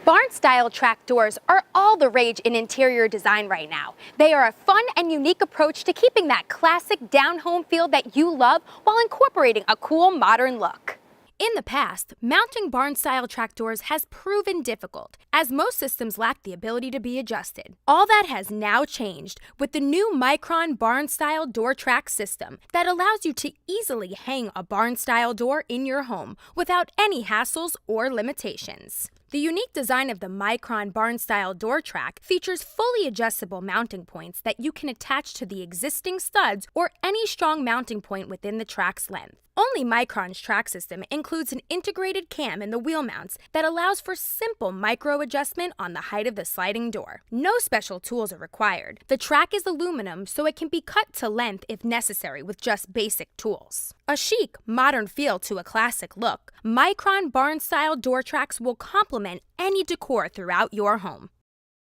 Barn-style track doors are all the rage in interior design right now. They are a fun and unique approach to keeping that classic down-home feel that you love while incorporating a cool modern look. In the past, mounting barn-style track doors has proven difficult, as most systems lack the ability to be adjusted. All that has now changed with the new Mikron barn-style door track system that allows you to easily hang a barn-style door in your home without any hassles or limitations. The unique design of the Mikron barn-style door track features fully adjustable mounting points that you can attach to the existing studs or any strong mounting point within the track's length. Only Mikron's track system includes an integrated cam in the wheel mounts that allows for simple micro adjustment on the height of the sliding door. No special tools are required. The track is aluminum, so it can be cut to length if necessary with just basic tools. A chic, modern feel to a classic look, Mikron barn-style door tracks will complement any decor throughout your home.